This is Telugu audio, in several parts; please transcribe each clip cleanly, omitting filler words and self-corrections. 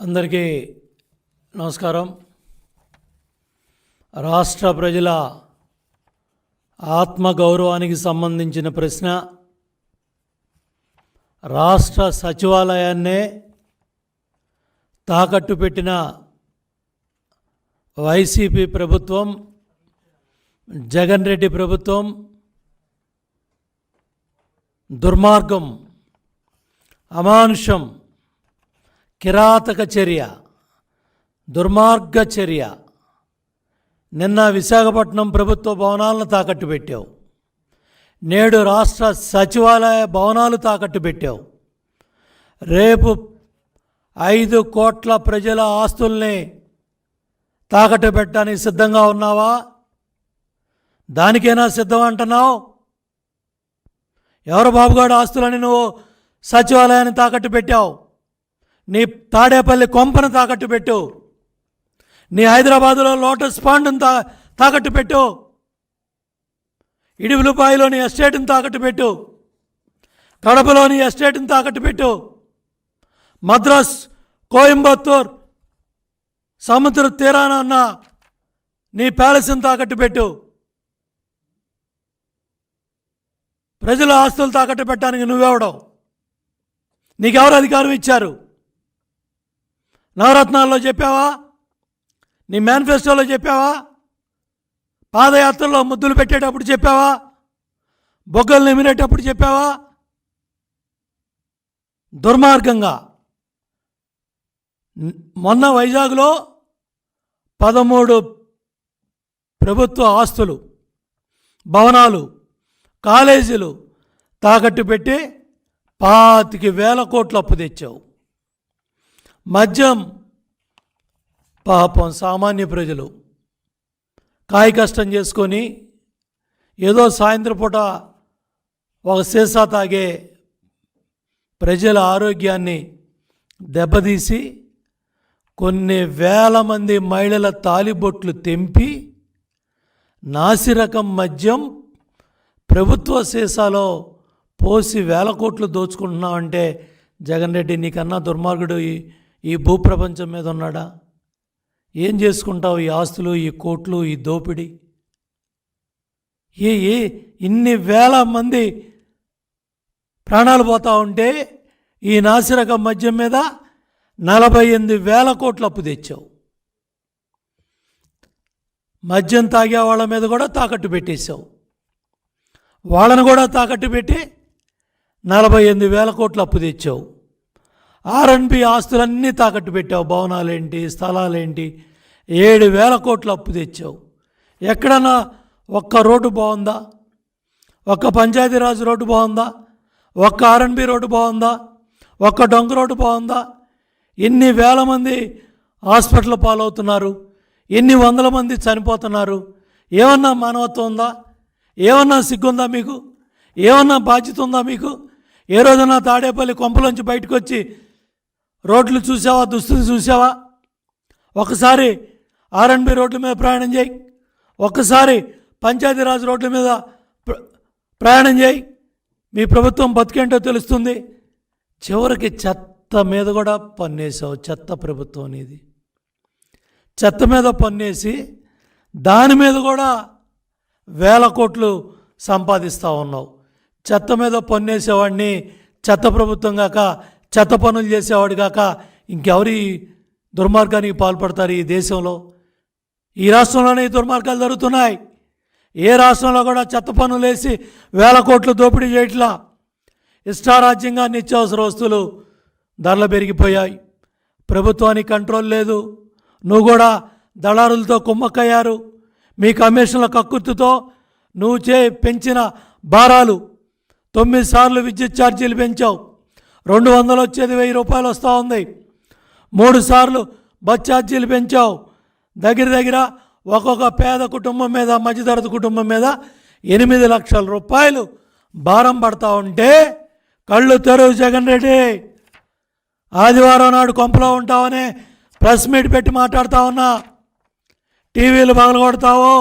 అందరికీ నమస్కారం. రాష్ట్ర ప్రజల ఆత్మగౌరవానికి సంబంధించిన ప్రశ్న. రాష్ట్ర సచివాలయాన్నే తాకట్టు పెట్టిన వైసీపీ ప్రభుత్వం, జగన్ రెడ్డి ప్రభుత్వం దుర్మార్గం, అమానుషం, కిరాతక చర్య, దుర్మార్గ చర్య. నిన్న విశాఖపట్నం ప్రభుత్వ భవనాలను తాకట్టు పెట్టావు, నేడు రాష్ట్ర సచివాలయ భవనాలు తాకట్టు పెట్టావు. రేపు 5 కోట్ల ప్రజల ఆస్తుల్ని తాకట్టు పెట్టడానికి సిద్ధంగా ఉన్నావా? దానికైనా సిద్ధం అంటున్నావు? ఎవరు బాబుగాడు ఆస్తులని నువ్వు సచివాలయాన్ని తాకట్టు పెట్టావు? నీ తాడేపల్లి కొంపను తాకట్టు పెట్టు, నీ హైదరాబాదులో లోటస్ పాండ్ను తాకట్టు పెట్టు, ఇడుపులపాయలోని ఎస్టేట్ని తాకట్టు పెట్టు, కడపలోని ఎస్టేట్ని తాకట్టు పెట్టు, మద్రాస్, కోయంబత్తూర్ సముద్ర తీరాన ఉన్న నీ ప్యాలెస్ని తాకట్టు పెట్టు. ప్రజల ఆస్తులు తాకట్టు పెట్టడానికి నువ్వెవడవు? నీకెవరు అధికారం ఇచ్చారు? నవరత్నాల్లో చెప్పావా? నీ మేనిఫెస్టోలో చెప్పావా? పాదయాత్రలో ముద్దులు పెట్టేటప్పుడు చెప్పావా? బొగ్గలు నిమిరేటప్పుడు చెప్పావా? దుర్మార్గంగా మొన్న వైజాగ్లో 13 ప్రభుత్వ ఆస్తులు, భవనాలు, కాలేజీలు తాకట్టు పెట్టి 25,000 కోట్లు అప్పు తెచ్చావు. మద్యం పాపం సామాన్య ప్రజలు కాయ కష్టం చేసుకొని ఏదో సాయంత్రం పూట ఒక సీసా తాగే ప్రజల ఆరోగ్యాన్ని దెబ్బతీసి కొన్ని వేల మంది మహిళల తాలిబొట్లు తెంపి నాసిరకం మద్యం ప్రభుత్వ సీసాలో పోసి 1000 కోట్లు దోచుకుంటున్నావంటే జగన్ రెడ్డి నీకన్నా దుర్మార్గుడు ఈ భూప్రపంచం మీద ఉన్నాడా? ఏం చేసుకుంటావు ఈ ఆస్తులు, ఈ కోట్లు, ఈ దోపిడీ? ఇన్ని వేల మంది ప్రాణాలు పోతా ఉంటే ఈ నాసిరకం మద్యం మీద 48,000 కోట్లు అప్పు తెచ్చావు. మద్యం తాగే వాళ్ళ మీద కూడా తాకట్టు పెట్టేశావు. వాళ్ళను కూడా తాకట్టు పెట్టి 48,000 కోట్లు అప్పు తెచ్చావు. R&B ఆస్తులన్నీ తాకట్టు పెట్టావు. భవనాలేంటి, స్థలాలేంటి, 7,000 కోట్లు అప్పు తెచ్చావు. ఎక్కడన్నా ఒక్క రోడ్డు బాగుందా? ఒక్క పంచాయతీరాజ్ రోడ్డు బాగుందా? ఒక్క R&B రోడ్డు బాగుందా? ఒక్క డొంక రోడ్డు బాగుందా? ఎన్ని వేల మంది హాస్పిటల్ పాలవుతున్నారు, ఎన్ని వందల మంది చనిపోతున్నారు. ఏమన్నా మానవత్వం ఉందా? ఏమన్నా సిగ్గుందా మీకు? ఏమన్నా బాధ్యత ఉందా మీకు? ఏ రోజున తాడేపల్లి కొంపలోంచి బయటకు వచ్చి రోడ్లు చూసావా? దుస్థితి చూసావా? ఒకసారి R&B రోడ్ల మీద ప్రయాణం చేయి, ఒక్కసారి పంచాయతీరాజ్ రోడ్ల మీద ప్రయాణం చేయి. మీ ప్రభుత్వం బతికేంటో తెలుస్తుంది. చివరికి చెత్త మీద కూడా పన్నేసావు. చెత్త ప్రభుత్వం అనేది. చెత్త మీద పన్నేసి దాని మీద కూడా 1000 కోట్లు సంపాదిస్తూ ఉన్నావు. చెత్త మీద పన్నేసేవాడిని చెత్త ప్రభుత్వం కాక, చెత్త పనులు చేసేవాడు కాక ఇంకెవరి దుర్మార్గానికి పాల్పడతారు ఈ దేశంలో? ఈ రాష్ట్రంలోనే ఈ దుర్మార్గాలు జరుగుతున్నాయి. ఏ రాష్ట్రంలో కూడా చెత్త పన్నులు వేసి 1000 కోట్లు దోపిడీ చేయట్లా. ఇష్టారాజ్యంగా నిత్యావసర వస్తువులు ధరలు పెరిగిపోయాయి. ప్రభుత్వానికి కంట్రోల్ లేదు. నువ్వు కూడా దళారులతో కుమ్మక్కయ్యారు. మీ కమిషన్ల కక్కుర్తితో నువ్వు పెంచిన భారాలు. 9 సార్లు విద్యుత్ ఛార్జీలు పెంచావు. 200 వచ్చేది 1000 రూపాయలు వస్తూ ఉంది. 3 సార్లు బస్ ఛార్జీలు పెంచావు. దగ్గర ఒక్కొక్క పేద కుటుంబం మీద, మధ్యతరగతి కుటుంబం మీద 8 లక్షల రూపాయలు భారం పడతా ఉంటే కళ్ళు తెరువు జగన్ రెడ్డి. ఆదివారం నాడు కొంపలో ఉంటావనే ప్రెస్ మీట్ పెట్టి మాట్లాడుతూ ఉన్నా. టీవీలు పగలగొడతావు,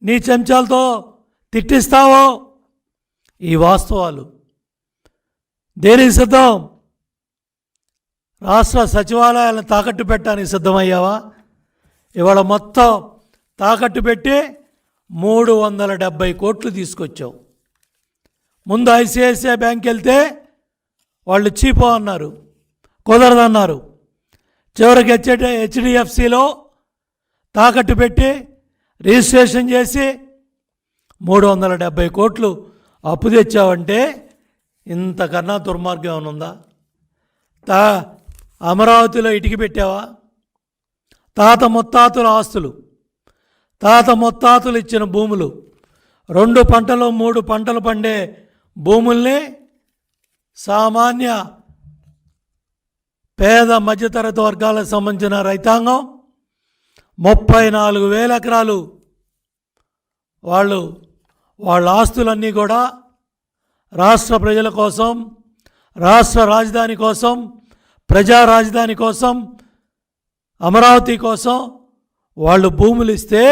నీ చెంచాలతో తిట్టిస్తావో? ఈ వాస్తవాలు దేనికి సిద్ధం? రాష్ట్ర సచివాలయాలను తాకట్టు పెట్టడానికి సిద్ధమయ్యావా? ఇవాళ మొత్తం తాకట్టు పెట్టి 370 కోట్లు తీసుకొచ్చావు. ముందు ఐసిఐసిఐ బ్యాంక్ వెళ్తే వాళ్ళు చీపో అన్నారు, కుదరదన్నారు. చివరికి హెచ్డిఎఫ్సిలో తాకట్టు పెట్టి రిజిస్ట్రేషన్ చేసి 370 కోట్లు అప్పు తెచ్చావంటే ఇంతకన్నా దుర్మార్గం ఏమైనా ఉందా? అమరావతిలో ఇటుక పెట్టావా? తాత ముత్తాతల ఆస్తులు, తాత ముత్తాతలు ఇచ్చిన భూములు, 2 పంటలు 3 పంటలు పండే భూముల్ని సామాన్య పేద మధ్యతరగతి వర్గాలకు సంబంధించిన రైతాంగం 34,000 ఎకరాలు వాళ్ళ ఆస్తులన్నీ కూడా రాష్ట్ర ప్రజల కోసం, రాష్ట్ర రాజధాని కోసం, ప్రజా రాజధాని కోసం, అమరావతి కోసం వాళ్ళు భూములు ఇస్తే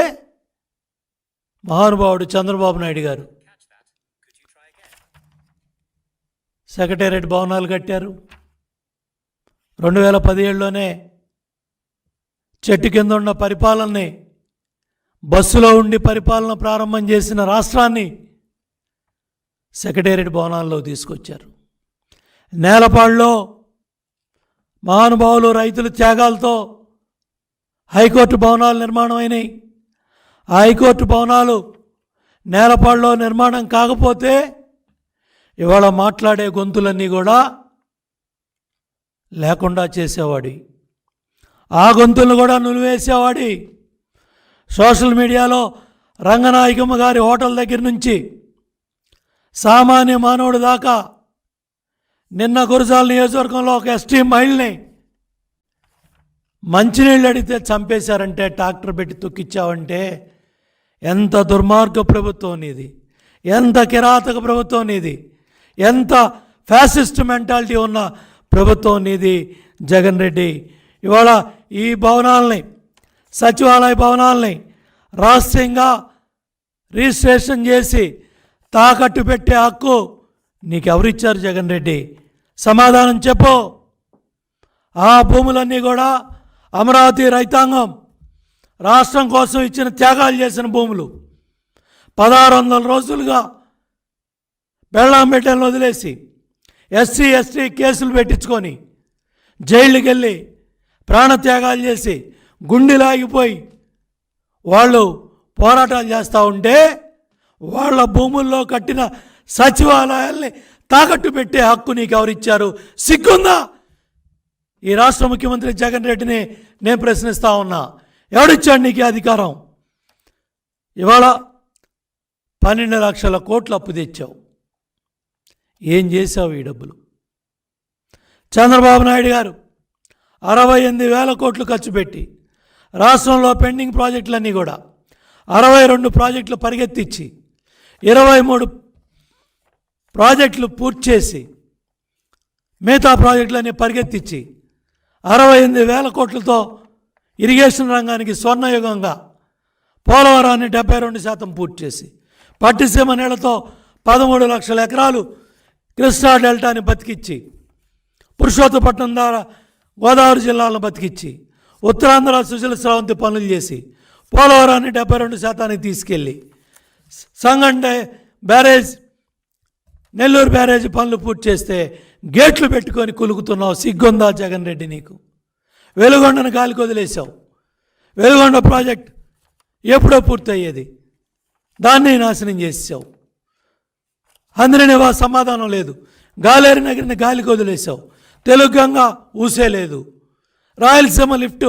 మహానుభావుడు చంద్రబాబు నాయుడు గారు సెక్రటేరియట్ భవనాలు కట్టారు. 2017లోనే చెట్టు కింద ఉన్న పరిపాలనని, బస్సులో ఉండి పరిపాలన ప్రారంభం చేసిన రాష్ట్రాన్ని సెక్రటేరియట్ భవనాల్లో తీసుకొచ్చారు. నేలపాడులో మహానుభావులు రైతుల త్యాగాలతో హైకోర్టు భవనాలు నిర్మాణం అయినాయి. ఆ హైకోర్టు భవనాలు నేలపాడులో నిర్మాణం కాకపోతే ఇవాళ మాట్లాడే గొంతులన్నీ కూడా లేకుండా చేసేవాడి, ఆ గొంతులను కూడా నులివేసేవాడి. సోషల్ మీడియాలో రంగనాయకమ్మ గారి హోటల్ దగ్గర నుంచి సామాన్య మానవుడి దాకా, నిన్న గురజాల నియోజకవర్గంలో ఒక ఎస్టీ మహిళని మంచినీళ్ళు అడిగితే చంపేశారంటే, ట్రాక్టర్ పెట్టి తొక్కిచ్చావంటే ఎంత దుర్మార్గ ప్రభుత్వం నీది, ఎంత కిరాతక ప్రభుత్వం నీది, ఎంత ఫ్యాసిస్ట్ మెంటాలిటీ ఉన్న ప్రభుత్వం నీది జగన్ రెడ్డి. ఇవాళ ఈ భవనాలని, సచివాలయ భవనాలని రహస్యంగా రిజిస్ట్రేషన్ చేసి తాకట్టు పెట్టే హక్కు నీకెవరిచ్చారు జగన్ రెడ్డి? సమాధానం చెప్పు. ఆ భూములన్నీ కూడా అమరావతి రైతాంగం రాష్ట్రం కోసం ఇచ్చిన త్యాగాలు చేసిన భూములు. 1600 రోజులుగా బెళ్ళాంబెట్టలను వదిలేసి ఎస్సీ ఎస్టీ కేసులు పెట్టించుకొని జైళ్ళకి వెళ్ళి ప్రాణత్యాగాలు చేసి గుండెలాగిపోయి వాళ్ళు పోరాటాలు చేస్తూ ఉంటే వాళ్ళ భూముల్లో కట్టిన సచివాలయాల్ని తాకట్టు పెట్టే హక్కు నీకు ఎవరిచ్చారు? సిగ్గుందా? ఈ రాష్ట్ర ముఖ్యమంత్రి జగన్ రెడ్డిని నేను ప్రశ్నిస్తూ ఉన్నా, ఎవడిచ్చాడు నీకు అధికారం? ఇవాళ 12 లక్షల కోట్లు అప్పు తెచ్చావు. ఏం చేశావు ఈ డబ్బులు? చంద్రబాబు నాయుడు గారు 68,000 కోట్లు ఖర్చు పెట్టి రాష్ట్రంలో పెండింగ్ ప్రాజెక్టులన్నీ కూడా 62 ప్రాజెక్టులు పరిగెత్తించి 23 ప్రాజెక్టులు పూర్తి చేసి మిగతా ప్రాజెక్టులన్నీ పరిగెత్తించి 68,000 కోట్లతో ఇరిగేషన్ రంగానికి స్వర్ణయుగంగా పోలవరాన్ని 72% పూర్తి చేసి పట్టిసీమ నీళ్లతో 13 లక్షల ఎకరాలు కృష్ణా డెల్టాని బతికిచ్చి పురుషోత్తపట్నం ద్వారా గోదావరి జిల్లాలను బతికిచ్చి ఉత్తరాంధ్ర సుజల స్రవంతి పనులు చేసి పోలవరాన్ని 72% తీసుకెళ్ళి సంగం బ్యారేజ్, నెల్లూరు బ్యారేజ్ పనులు పూర్తి చేస్తే గేట్లు పెట్టుకొని కులుకుతున్నావు. సిగ్గుందా జగన్ రెడ్డి నీకు? వెలుగొండను గాలికి వదిలేసావు. వెలుగొండ ప్రాజెక్ట్ ఎప్పుడో పూర్తయ్యేది, దాన్ని నాశనం చేసావు. అందరినీ సమాధానం లేదు. గాలేరు నగరిని గాలికి వదిలేసావు. తెలుగు గంగ ఊసే లేదు. రాయలసీమ లిఫ్ట్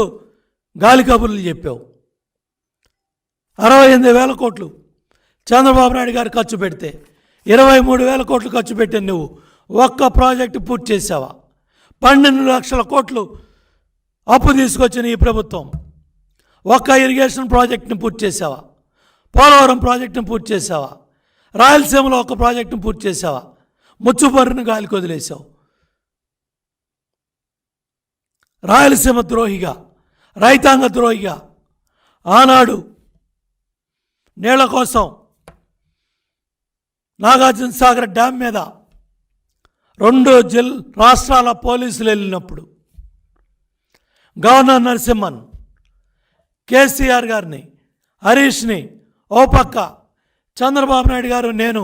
గాలి కబుర్లు చెప్పావు. 68,000 కోట్లు చంద్రబాబు నాయుడు గారు ఖర్చు పెడితే 23,000 కోట్లు ఖర్చు పెట్టాను. నువ్వు ఒక్క ప్రాజెక్టు పూర్తి చేసావా? 12 లక్షల కోట్లు అప్పు తీసుకొచ్చిన ఈ ప్రభుత్వం ఒక్క ఇరిగేషన్ ప్రాజెక్టుని పూర్తి చేసావా? పోలవరం ప్రాజెక్టును పూర్తి చేసావా? రాయలసీమలో ఒక ప్రాజెక్టును పూర్తి చేసావా? ముచ్చుపర్రును గాలికి వదిలేసావు. రాయలసీమ ద్రోహిగా, రైతాంగ ద్రోహిగా ఆనాడు నీళ్ల కోసం నాగార్జున సాగర్ డ్యామ్ మీద 2 రాష్ట్రాల పోలీసులు వెళ్ళినప్పుడు గవర్నర్ నరసింహన్, కేసీఆర్ గారిని, హరీష్ని ఓ పక్క, చంద్రబాబు నాయుడు గారు నేను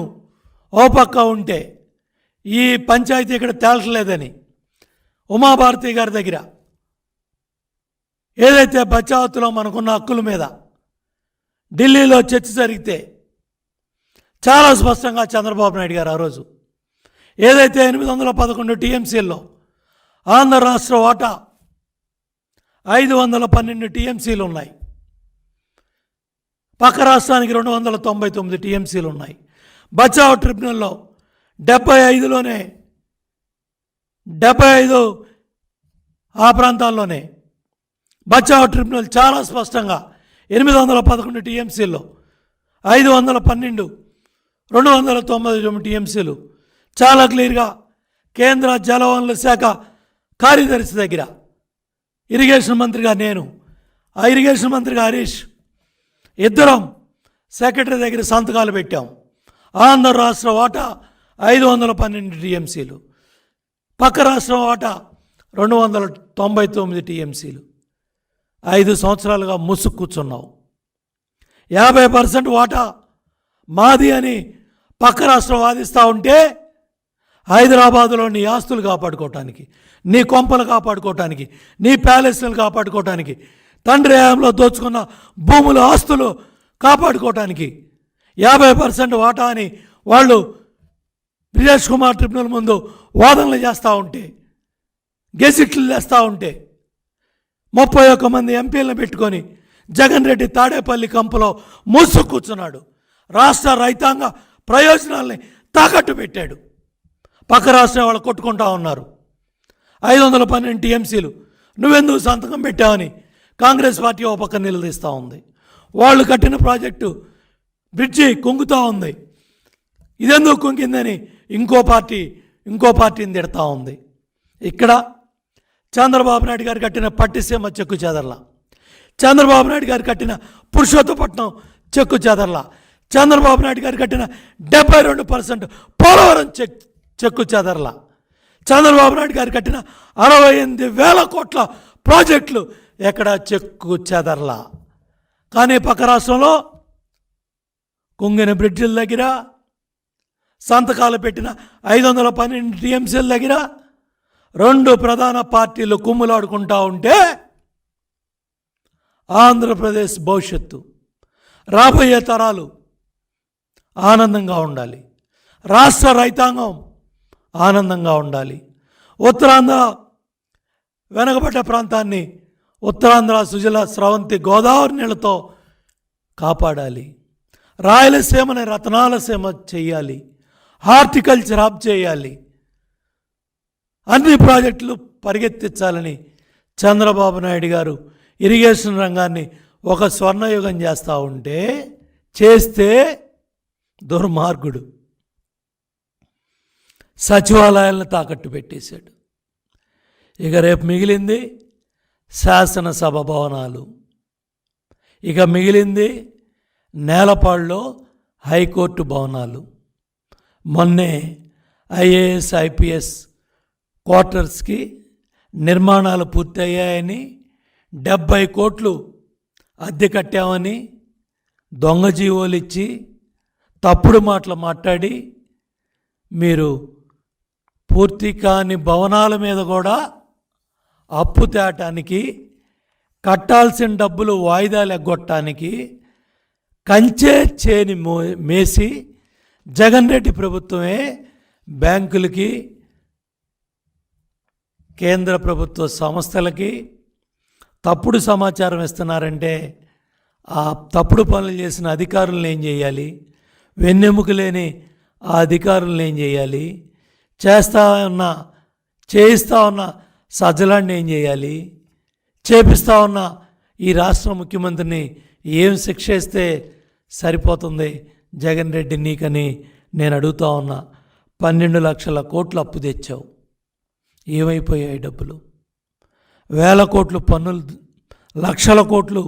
ఓ పక్క ఉంటే ఈ పంచాయతీ ఇక్కడ తేల్చలేదని ఉమాభారతి గారి దగ్గర ఏదైతే బచావత్తులో మనకున్న హక్కుల మీద ఢిల్లీలో చర్చ జరిగితే చాలా స్పష్టంగా చంద్రబాబు నాయుడు గారు ఆ రోజు ఏదైతే 811 టీఎంసీల్లో ఆంధ్ర రాష్ట్ర వాటా 512 టీఎంసీలు ఉన్నాయి, పక్క రాష్ట్రానికి 299 టీఎంసీలు ఉన్నాయి. బచావ్ ట్రిబ్యునల్లో 75 ఆ ప్రాంతాల్లోనే బచావ్ ట్రిబ్యునల్ చాలా స్పష్టంగా 811 టీఎంసీల్లో 512 299 టీఎంసీలు చాలా క్లియర్గా కేంద్ర జలవనరుల శాఖ కార్యదర్శి దగ్గర, ఇరిగేషన్ మంత్రిగా నేను, ఆ ఇరిగేషన్ మంత్రిగా హరీష్ ఇద్దరం సెక్రటరీ దగ్గర సంతకాలు పెట్టాం. ఆంధ్ర రాష్ట్ర వాటా 512 టీఎంసీలు, పక్క రాష్ట్రం వాటా 299 టీఎంసీలు. 5 సంవత్సరాలుగా ముసుగు కూర్చున్నావు. 50% వాటా మాది అని పక్క రాష్ట్రం వాదిస్తూ ఉంటే హైదరాబాదులో నీ ఆస్తులు కాపాడుకోవటానికి, నీ కొంపలు కాపాడుకోవటానికి, నీ ప్యాలెస్లు కాపాడుకోవటానికి, తండ్రి హయాంలో దోచుకున్న భూముల ఆస్తులు కాపాడుకోవటానికి 50% వాటా అని వాళ్ళు బ్రిజేష్ కుమార్ ట్రిబ్యునల్ ముందు వాదనలు చేస్తూ ఉంటే, గెజిట్లు వేస్తూ ఉంటే 31 మంది ఎంపీలను పెట్టుకొని జగన్ రెడ్డి తాడేపల్లి కంపలో మూసు కూర్చున్నాడు. రాష్ట్ర రైతాంగ ప్రయోజనాల్ని తాకట్టు పెట్టాడు. పక్క రాష్ట్రం వాళ్ళు కొట్టుకుంటా ఉన్నారు. 512 టీఎంసీలు నువ్వెందుకు సంతకం పెట్టావని కాంగ్రెస్ పార్టీ ఓ పక్క నిలదీస్తూ ఉంది. వాళ్ళు కట్టిన ప్రాజెక్టు బ్రిడ్జి కుంగుతూ ఉంది. ఇదెందుకు కుంగిందని ఇంకో పార్టీని తిడతా ఉంది. ఇక్కడ చంద్రబాబు నాయుడు గారు కట్టిన పట్టిసీమ చెక్కు చెదర్లా, చంద్రబాబు నాయుడు గారు కట్టిన పురుషోత్తపట్నం చెక్కు చెదర్లా, చంద్రబాబు నాయుడు గారు కట్టిన 72% పోలవరం చెక్కు చెదర్లా, చంద్రబాబు నాయుడు గారు కట్టిన 68,000 కోట్ల ప్రాజెక్టులు ఎక్కడ చెక్కు చెదర్లా. కానీ పక్క రాష్ట్రంలో కుంగిన బ్రిడ్జిల దగ్గర, సంతకాలు పెట్టిన 512 టీఎంసీల దగ్గర 2 ప్రధాన పార్టీలు కుమ్ములాడుకుంటా ఉంటే ఆంధ్రప్రదేశ్ భవిష్యత్తు, రాబోయే తరాలు ఆనందంగా ఉండాలి, రాష్ట్ర రైతాంగం ఆనందంగా ఉండాలి, ఉత్తరాంధ్ర వెనకబడ్డ ప్రాంతాన్ని ఉత్తరాంధ్ర సుజల స్రవంతి గోదావరి నీళ్లతో కాపాడాలి, రాయలసీమని రతనాలసీమ చేయాలి, హార్టికల్చర్ హబ్ చేయాలి, అన్ని ప్రాజెక్టులు పరిగెత్తించాలని చంద్రబాబు నాయుడు గారు ఇరిగేషన్ రంగాన్ని ఒక స్వర్ణయుగం చేస్తే దుర్మార్గుడు సచివాలయాలను తాకట్టు పెట్టేశాడు. ఇక రేపు మిగిలింది శాసనసభ భవనాలు, ఇక మిగిలింది నేలపాడులో హైకోర్టు భవనాలు. మొన్నే ఐఏఎస్ ఐపీఎస్ క్వార్టర్స్కి నిర్మాణాలు పూర్తయ్యాయని 70 కోట్లు అద్దె కట్టామని దొంగ జీవోలు ఇచ్చి తప్పుడు మాటలు మాట్లాడి మీరు పూర్తి కాని భవనాల మీద కూడా అప్పు తేటానికి, కట్టాల్సిన డబ్బులు వాయిదాలు ఎగ్గొట్టడానికి కంచే చేని మేసి జగన్ రెడ్డి ప్రభుత్వమే బ్యాంకులకి, కేంద్ర ప్రభుత్వ సంస్థలకి తప్పుడు సమాచారం ఇస్తున్నారంటే ఆ తప్పుడు పనులు చేసిన అధికారులను ఏం చేయాలి, వెన్నెముక లేని ఆ అధికారులను ఏం చేయాలి, చేయిస్తా ఉన్న సజ్జలాన్ని ఏం చేయాలి, చేపిస్తా ఉన్న ఈ రాష్ట్ర ముఖ్యమంత్రిని ఏం శిక్ష ఇస్తే సరిపోతుంది జగన్ రెడ్డి నీకని నేను అడుగుతా ఉన్నా. 12 లక్షల కోట్లు అప్పు తెచ్చావు, ఏమైపోయాయి డబ్బులు? 1,000 కోట్లు పన్నులు, లక్షల కోట్లు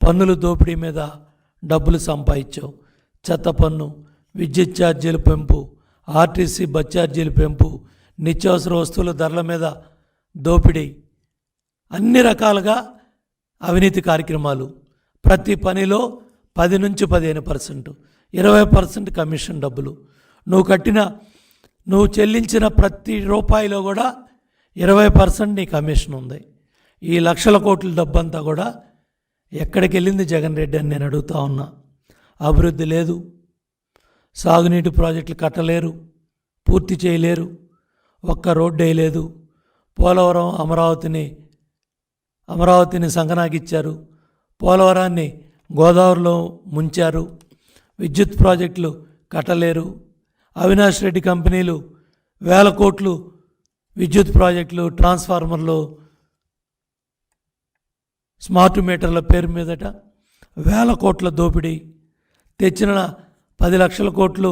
పన్నుల దోపిడీ మీద డబ్బులు సంపాదించావు. చెత్త పన్ను, విద్యుత్ ఛార్జీల పెంపు, ఆర్టీసీ బస్ ఛార్జీల పెంపు, నిత్యావసర వస్తువుల ధరల మీద దోపిడీ, అన్ని రకాలుగా అవినీతి కార్యక్రమాలు. ప్రతి పనిలో 10 నుంచి 15%, 20% కమిషన్ డబ్బులు. నువ్వు చెల్లించిన ప్రతి రూపాయిలో కూడా 20% నీ కమిషన్ ఉంది. ఈ లక్షల కోట్ల డబ్బంతా కూడా ఎక్కడికి వెళ్ళింది జగన్ రెడ్డి అని నేను అడుగుతా ఉన్నా. అభివృద్ధి లేదు, సాగునీటి ప్రాజెక్టులు కట్టలేరు, పూర్తి చేయలేరు, ఒక్క రోడ్డు వేయలేదు. పోలవరం అమరావతిని సంకనాకిచ్చారు, పోలవరాన్ని గోదావరిలో ముంచారు, విద్యుత్ ప్రాజెక్టులు కట్టలేరు. అవినాష్ రెడ్డి కంపెనీలు 1000 కోట్లు విద్యుత్ ప్రాజెక్టులు, ట్రాన్స్ఫార్మర్లు, స్మార్ట్ మీటర్ల పేరు మీదట 1000 కోట్ల దోపిడీ. తెచ్చిన 10 లక్షల కోట్లు,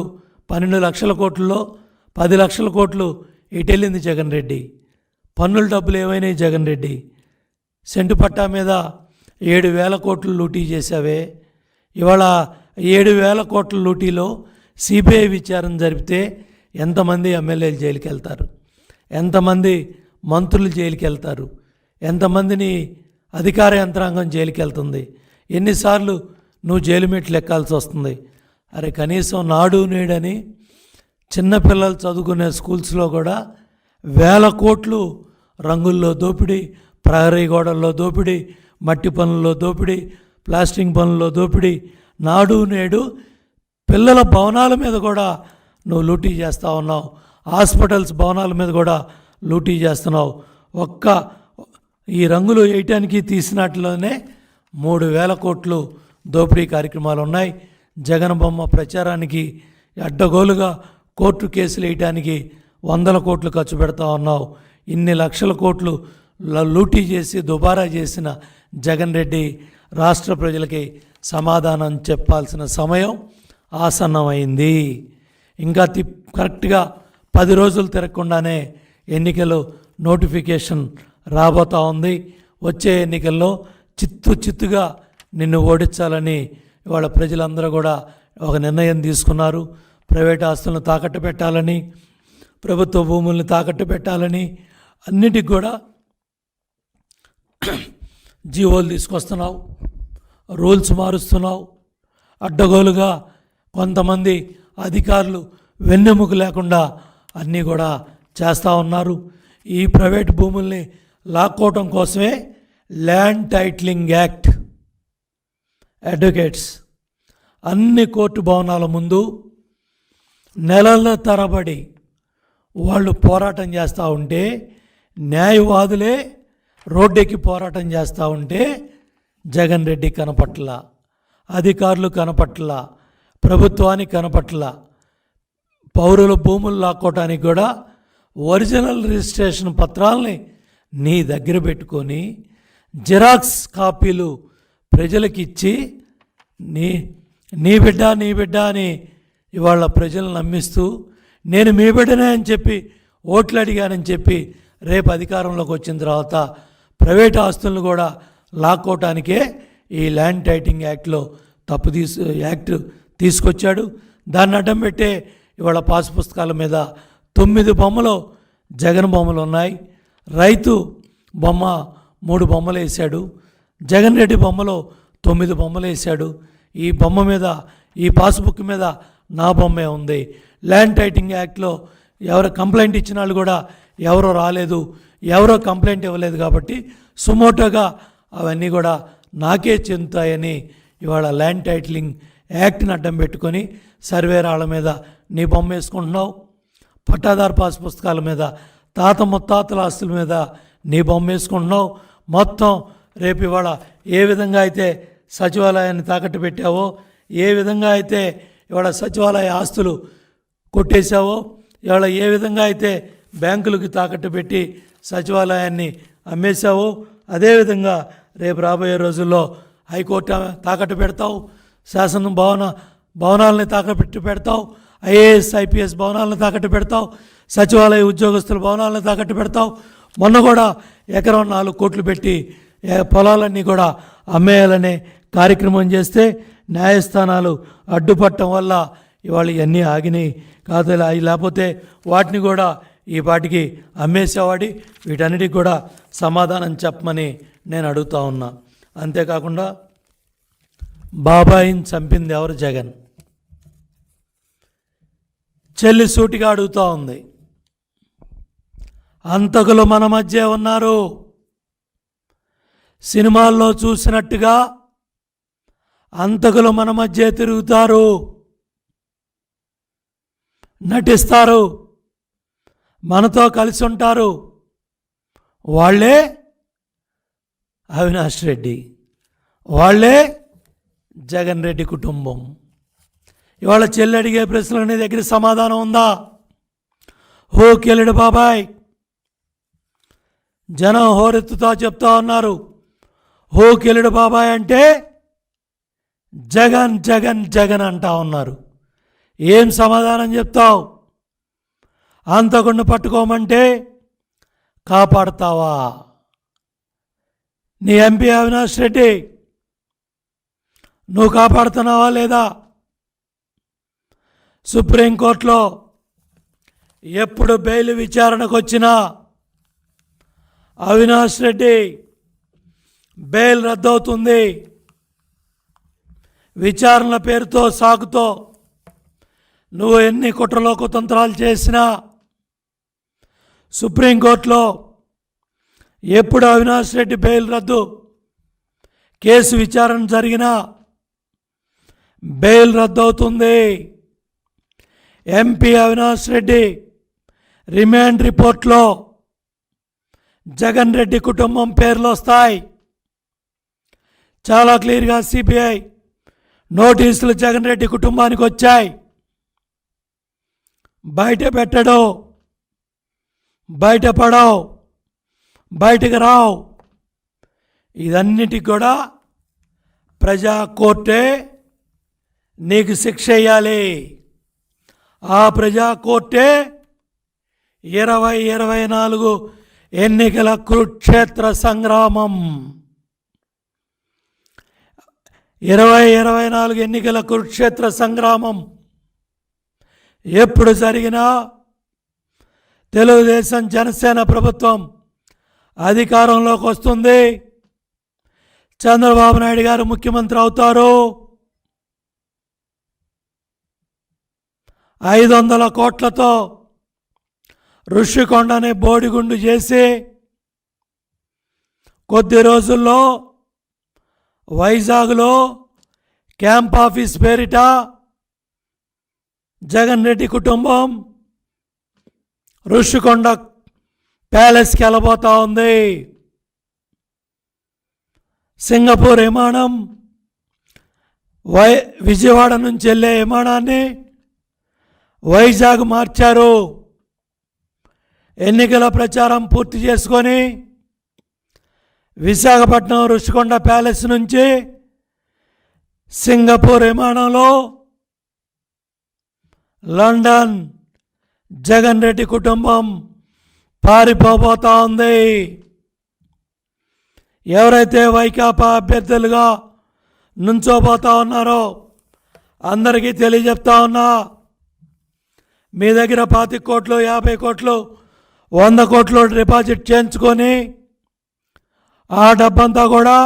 12 లక్షల కోట్లలో 10 లక్షల కోట్లు ఎటెళ్ళింది జగన్ రెడ్డి? పన్నుల డబ్బులు ఏమైనాయి జగన్ రెడ్డి? సెంటు పట్టా మీద 7,000 కోట్లు లూటీ చేశావే. ఇవాళ 7,000 కోట్ల లూటీలో సిబిఐ విచారణ జరిపితే ఎంతమంది ఎమ్మెల్యేలు జైలుకి వెళ్తారు? ఎంతమంది మంత్రులు జైలుకి వెళ్తారు? ఎంతమందిని అధికార యంత్రాంగం జైలుకి వెళ్తుంది? ఎన్నిసార్లు నువ్వు జైలు మెట్లు ఎక్కాల్సి వస్తుంది? అరే కనీసం నాడు నేడని చిన్నపిల్లలు చదువుకునే స్కూల్స్లో కూడా 1000 కోట్లు రంగుల్లో దోపిడీ, ప్రహరీ గోడల్లో దోపిడీ, మట్టి పనుల్లో దోపిడీ, ప్లాస్టింగ్ పనుల్లో దోపిడీ. నాడు నేడు పిల్లల భవనాల మీద కూడా నువ్వు లూటీ చేస్తూ ఉన్నావు. హాస్పిటల్స్ భవనాల మీద కూడా లూటీ చేస్తున్నావు. ఈ రంగులు వేయటానికి తీసినట్లోనే 3,000 కోట్లు దోపిడీ కార్యక్రమాలు ఉన్నాయి. జగన్ బొమ్మ ప్రచారానికి అడ్డగోలుగా కోర్టు కేసులు వేయటానికి 100 కోట్లు ఖర్చు పెడతా ఉన్నావు. ఇన్ని లక్షల కోట్లు లూటీ చేసి దుబారా చేసిన జగన్ రెడ్డి రాష్ట్ర ప్రజలకి సమాధానం చెప్పాల్సిన సమయం ఆసన్నమైంది. ఇంకా కరెక్ట్గా 10 రోజులు తిరగకుండానే ఎన్నికలు నోటిఫికేషన్ రాబోతూ ఉంది. వచ్చే ఎన్నికల్లో చిత్తుగా నిన్ను ఓడించాలని ఇవాళ ప్రజలందరూ కూడా ఒక నిర్ణయం తీసుకున్నారు. ప్రైవేట్ ఆస్తులను తాకట్టు పెట్టాలని, ప్రభుత్వ భూముల్ని తాకట్టు పెట్టాలని, అన్నిటికి కూడా జీవోలు తీసుకొస్తున్నావు, రూల్స్ మారుస్తున్నావు. అడ్డగోలుగా కొంతమంది అధికారులు వెన్నెముక లేకుండా అన్నీ కూడా చేస్తూ ఉన్నారు. ఈ ప్రైవేట్ భూముల్ని లాక్కోవటం కోసమే ల్యాండ్ టైటిలింగ్ యాక్ట్ అడ్వకేట్స్ అన్ని కోర్టు భవనాల ముందు నెలల తరబడి వాళ్ళు పోరాటం చేస్తూ ఉంటే, న్యాయవాదులే రోడ్డెక్కి పోరాటం చేస్తూ ఉంటే జగన్ రెడ్డి కనపట్ల, అధికారులు కనపట్ల, ప్రభుత్వానికి కనపట్ల. పౌరుల భూములు లాక్కోవటానికి కూడా ఒరిజినల్ రిజిస్ట్రేషన్ పత్రాలని నీ దగ్గర పెట్టుకొని జిరాక్స్ కాపీలు ప్రజలకు ఇచ్చి నీ బిడ్డ అని ఇవాళ ప్రజలను నమ్మిస్తూ, నేను మీ బిడ్డనే అని చెప్పి ఓట్లు అడిగానని చెప్పి రేపు అధికారంలోకి వచ్చిన తర్వాత ప్రైవేట్ ఆస్తులను కూడా లాక్కోవటానికే ఈ ల్యాండ్ టైటిలింగ్ యాక్ట్లో యాక్ట్ తీసుకొచ్చాడు. దాన్ని అడ్డం పెట్టే ఇవాళ పాస్ పుస్తకాల మీద 9 బొమ్మలు జగన్ బొమ్మలు ఉన్నాయి. రైతు బొమ్మ 3 బొమ్మలు వేశాడు. జగన్ రెడ్డి బొమ్మలో 9 బొమ్మలు వేశాడు. ఈ బొమ్మ మీద, ఈ పాస్బుక్ మీద నా బొమ్మే ఉంది. ల్యాండ్ టైటిలింగ్ యాక్ట్లో ఎవరు కంప్లైంట్ ఇచ్చిన వాళ్ళు కూడా ఎవరో రాలేదు, ఎవరో కంప్లైంట్ ఇవ్వలేదు కాబట్టి సుమోటోగా అవన్నీ కూడా నాకే చెందుతాయని ఇవాళ ల్యాండ్ టైటిలింగ్ యాక్ట్ని అడ్డం పెట్టుకొని సర్వేరాళ్ళ మీద నీ బొమ్మ వేసుకుంటున్నావు. పట్టాదారు పాస్ పుస్తకాల మీద, తాత ముత్తాతల ఆస్తుల మీద నీ బొమ్మ వేసుకుంటున్నావు. మొత్తం రేపు ఇవాళ ఏ విధంగా అయితే సచివాలయాన్ని తాకట్టు పెట్టావో, ఏ విధంగా అయితే ఇవాళ సచివాలయ ఆస్తులు కొట్టేశావో, ఇవాళ ఏ విధంగా అయితే బ్యాంకులకు తాకట్టు పెట్టి సచివాలయాన్ని అమ్మేశావో, అదేవిధంగా రేపు రాబోయే రోజుల్లో హైకోర్టు తాకట్టు పెడతావు, శాసన భవనాలని తాకట్టు పెడతావు, ఐఏఎస్ ఐపీఎస్ భవనాలను తాకట్టు పెడతావు, సచివాలయ ఉద్యోగస్తుల భవనాలను తాకట్టు పెడతావు. మొన్న కూడా ఎకరం 4 కోట్లు పెట్టి పొలాలన్నీ కూడా అమ్మేయాలనే కార్యక్రమం చేస్తే న్యాయస్థానాలు అడ్డుపట్టడం వల్ల ఇవాళ ఇవన్నీ ఆగినాయి. కాదు, లేకపోతే వాటిని కూడా ఈ పాటికి అమ్మేసేవాడి. వీటన్నిటికి కూడా సమాధానం చెప్పమని నేను అడుగుతా ఉన్నా. అంతేకాకుండా బాబాయిని చంపింది ఎవరు? జగన్. చెల్లి సూటిగా అడుగుతూ ఉంది, హంతకులు మన మధ్య ఉన్నారు. సినిమాల్లో చూసినట్టుగా హంతకులు మన మధ్య తిరుగుతారు, నటిస్తారు, మనతో కలిసి ఉంటారు. వాళ్ళే అవినాష్ రెడ్డి, వాళ్ళే జగన్ రెడ్డి కుటుంబం. ఇవాళ చెల్లి అడిగే ప్రశ్నలకు నీ దగ్గర సమాధానం ఉందా? హో కెళ్ళడు బాబాయ్. జనం హోరెత్తుతో చెప్తా ఉన్నారు, హో కెళ్ళడు బాబాయ్ అంటే జగన్ జగన్ జగన్ అంటా ఉన్నారు. ఏం సమాధానం చెప్తావు? హంతకుడిని పట్టుకోమంటే కాపాడుతావా? నీ ఎంపీ అవినాష్ రెడ్డి నువ్వు కాపాడుతున్నావా లేదా? సుప్రీంకోర్టులో ఎప్పుడు బెయిల్ విచారణకు వచ్చినా అవినాష్ రెడ్డి బెయిల్ రద్దవుతుంది. విచారణ పేరుతో సాకుతో నువ్వు ఎన్ని కుట్రలో కుతంత్రాలు చేసినా సుప్రీంకోర్టులో ఎప్పుడు అవినాష్ రెడ్డి బెయిల్ రద్దు కేసు విచారణ జరిగినా బెయిల్ రద్దవుతుంది. ఎంపీ అవినాష్ రెడ్డి రిమాండ్ రిపోర్ట్లో జగన్ రెడ్డి కుటుంబం పేర్లు వస్తాయి. చాలా క్లియర్గా సిబిఐ నోటీసులు జగన్ రెడ్డి కుటుంబానికి వచ్చాయి. బయట పెట్టడు, బయటపడవు, బయటకు రావు. ఇదన్నిటికి కూడా ప్రజా కోర్టే నీకు శిక్ష వేయాలి. ఆ ప్రజా కోర్టే 2024 ఎన్నికల కురుక్షేత్ర సంగ్రామం, 2024 ఎన్నికల కురుక్షేత్ర సంగ్రామం ఎప్పుడు జరిగినా తెలుగుదేశం జనసేన ప్రభుత్వం అధికారంలోకి వస్తుంది. చంద్రబాబు నాయుడు గారు ముఖ్యమంత్రి అవుతారు. 500 కోట్లతో ఋషికొండని బోడిగుండు చేసి కొద్ది రోజుల్లో వైజాగ్లో క్యాంప్ ఆఫీస్ పేరిట జగన్ రెడ్డి కుటుంబం ఋషికొండ ప్యాలెస్కి వెళ్ళబోతా ఉంది. సింగపూర్ విమానం విజయవాడ నుంచి వెళ్ళే విమానాన్ని వైజాగ్ మార్చారు. ఎన్నికల ప్రచారం పూర్తి చేసుకొని విశాఖపట్నం ఋషికొండ ప్యాలెస్ నుంచి సింగపూర్ విమానంలో లండన్ జగన్ రెడ్డి కుటుంబం పారిపోబోతా ఉంది. ఎవరైతే వైకాపా అభ్యర్థులుగా నుంచోబోతా ఉన్నారో అందరికీ తెలియజెప్తా ఉన్నా, మీ దగ్గర 25 కోట్లు, 50 కోట్లు, 100 కోట్లు డిపాజిట్ చేయించుకొని ఆ డబ్బంతా కూడా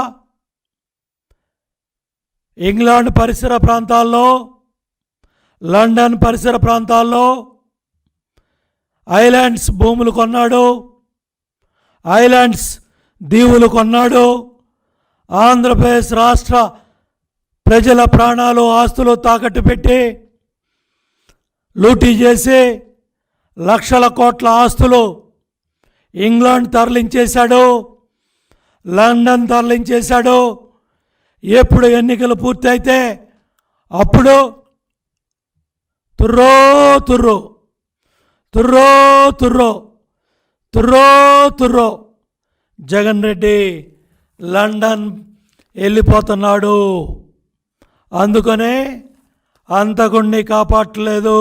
ఇంగ్లాండ్ పరిసర ప్రాంతాల్లో, లండన్ పరిసర ప్రాంతాల్లో ఐలాండ్స్ భూములు కొన్నాడు, ఐలాండ్స్ దీవులు కొన్నాడు. ఆంధ్రప్రదేశ్ రాష్ట్ర ప్రజల ప్రాణాలు, ఆస్తులు తాకట్టు పెట్టి లూటీ చేసి లక్షల కోట్ల ఆస్తులు ఇంగ్లాండ్ తరలించేశాడు, లండన్ తరలించేశాడు. ఎప్పుడు ఎన్నికలు పూర్తయితే అప్పుడు తుర్రో తుర్రో తుర్రో తుర్రో తుర్రో తుర్రో జగన్ రెడ్డి లండన్ వెళ్ళిపోతున్నాడు. అందుకనే హంతకుడిని కాపాడలేదు,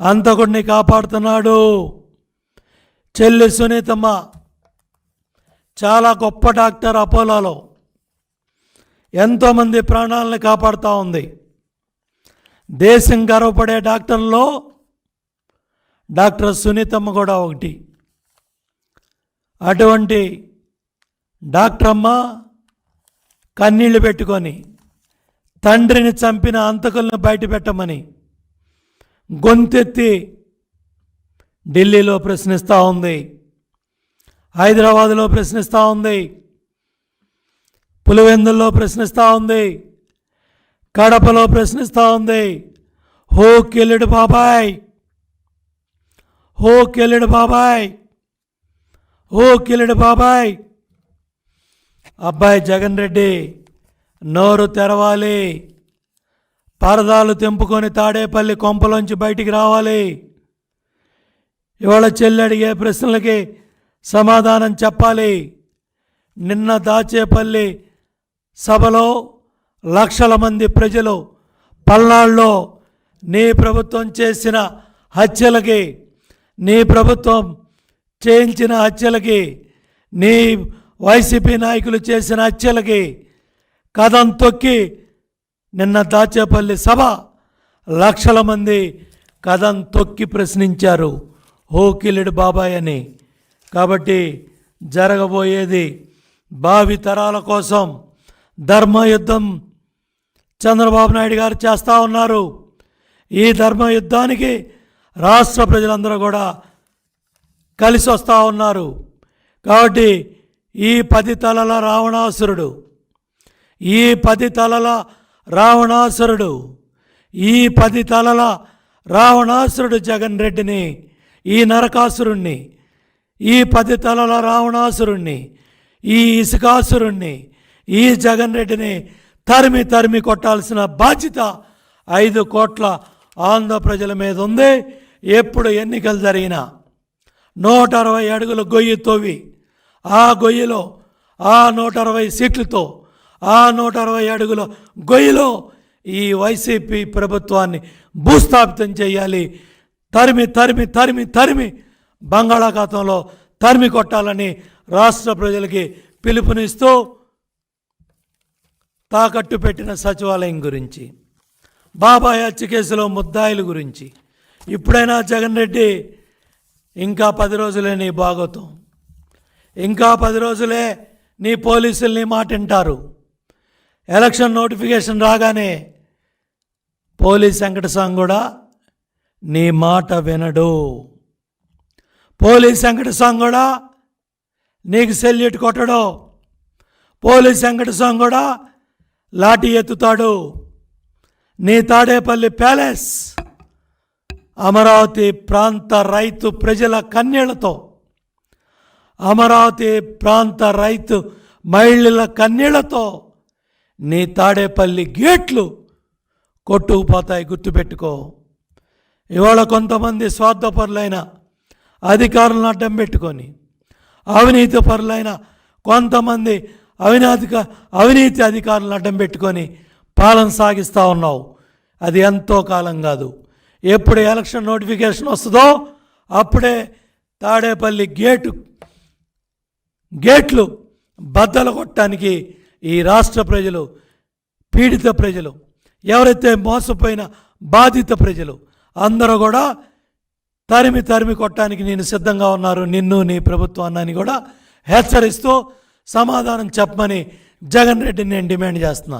హంతకుడిని కాపాడుతున్నాడు. చెల్లి సునీతమ్మ చాలా గొప్ప డాక్టర్, అపోలోలో ఎంతోమంది ప్రాణాలను కాపాడుతూ ఉంది. దేశం గర్వపడే డాక్టర్లో డాక్టర్ సునీతమ్మ కూడా ఒకటి. అటువంటి డాక్టర్ అమ్మ కన్నీళ్లు పెట్టుకొని తండ్రిని చంపిన అంతకులను బయట పెట్టమని గొంతెత్తి ఢిల్లీలో ప్రశ్నిస్తూ ఉంది, హైదరాబాదులో ప్రశ్నిస్తూ ఉంది, పులివెందుల్లో ప్రశ్నిస్తూ ఉంది, కడపలో ప్రశ్నిస్తూ ఉంది. హో కిల్డ్ బాబాయ్, హో కిల్డ్ బాబాయ్, హో కిల్డ్ బాబాయ్. అబ్బాయి జగన్ రెడ్డి నోరు తెరవాలి, పరదాలు తెంపుకొని తాడేపల్లి కొంపలోంచి బయటికి రావాలి. ఇవాళ చెల్లి అడిగే ప్రశ్నలకి సమాధానం చెప్పాలి. నిన్న దాచేపల్లి సభలో లక్షల మంది ప్రజలు పల్నాడులో నీ ప్రభుత్వం చేసిన హత్యలకి, నీ ప్రభుత్వం చేయించిన హత్యలకి, నీ వైసీపీ నాయకులు చేసిన హత్యలకి కథం తొక్కి నిన్న దాచేపల్లి సభ లక్షల మంది కథం తొక్కి ప్రశ్నించారు హో కిల్డ్ బాబాయ్ అని. కాబట్టి జరగబోయేది భావి తరాల కోసం ధర్మయుద్ధం చంద్రబాబు నాయుడు గారు చేస్తూ ఉన్నారు. ఈ ధర్మయుద్ధానికి రాష్ట్ర ప్రజలందరూ కూడా కలిసి వస్తూ ఉన్నారు. కాబట్టి ఈ 10 తలల రావణాసురుడు, ఈ 10 తలల రావణాసురుడు, ఈ 10 తలల రావణాసురుడు జగన్ రెడ్డిని, ఈ నరకాసురుణ్ణి, ఈ 10 తలల రావణాసురుణ్ణి, ఈ ఇసుకాసురుణ్ణి, ఈ జగన్ రెడ్డిని తరిమి తరిమి కొట్టాల్సిన బాధ్యత 5 కోట్ల ఆంధ్ర ప్రజల మీద ఉంది. ఎప్పుడు ఎన్నికలు జరిగినా 160 అడుగుల గొయ్యి తవ్వి ఆ గొయ్యిలో ఆ 160 సీట్లతో ఆ 160 అడుగుల గొయ్యిలో ఈ వైసీపీ ప్రభుత్వాన్ని భూస్థాపితం చేయాలి. తరిమి తరిమి తరిమి తరిమి బంగాళాఖాతంలో తరిమి కొట్టాలని రాష్ట్ర ప్రజలకి పిలుపునిస్తూ తాకట్టు పెట్టిన సచివాలయం గురించి, బాబాయ్ హత్య కేసులో ముద్దాయిల గురించి ఇప్పుడైనా జగన్ రెడ్డి ఇంకా 10 రోజులే నీ భాగోతం, ఇంకా 10 రోజులే నీ పోలీసుల్ని మాట వింటారు. ఎలక్షన్ నోటిఫికేషన్ రాగానే పోలీస్ వెంకటస్వామి కూడా నీ మాట వినడు. పోలీస్ వెంకటస్వామి కూడా నీకు సెల్యూట్ కొట్టడు. పోలీస్ వెంకటస్వామి కూడా లాఠీ ఎత్తుతాడు. నీ తాడేపల్లి ప్యాలెస్ అమరావతి ప్రాంత రైతు ప్రజల కన్నీళ్లతో, అమరావతి ప్రాంత రైతు మహిళల కన్నీళ్లతో నీ తాడేపల్లి గేట్లు కొట్టుకుపోతాయి, గుర్తుపెట్టుకో. ఇవాళ కొంతమంది స్వార్థపరులైన అధికారులను అడ్డం పెట్టుకొని అవినీతి పరులైన కొంతమంది అవినీతి అధికారులను అడ్డం పెట్టుకొని పాలన సాగిస్తూ ఉన్నావు. అది ఎంతో కాలం కాదు. ఎప్పుడు ఎలక్షన్ నోటిఫికేషన్ వస్తుందో అప్పుడే తాడేపల్లి గేట్లు బద్దలు కొట్టడానికి ఈ రాష్ట్ర ప్రజలు, పీడిత ప్రజలు, ఎవరైతే మోసపోయిన బాధిత ప్రజలు అందరూ కూడా తరిమి తరిమి కొట్టడానికి నేను సిద్ధంగా ఉన్నారు, నిన్ను నీ ప్రభుత్వాన్ని కూడా హెచ్చరిస్తూ సమాధానం చెప్పమని జగన్ రెడ్డిని నేను డిమాండ్ చేస్తున్నా.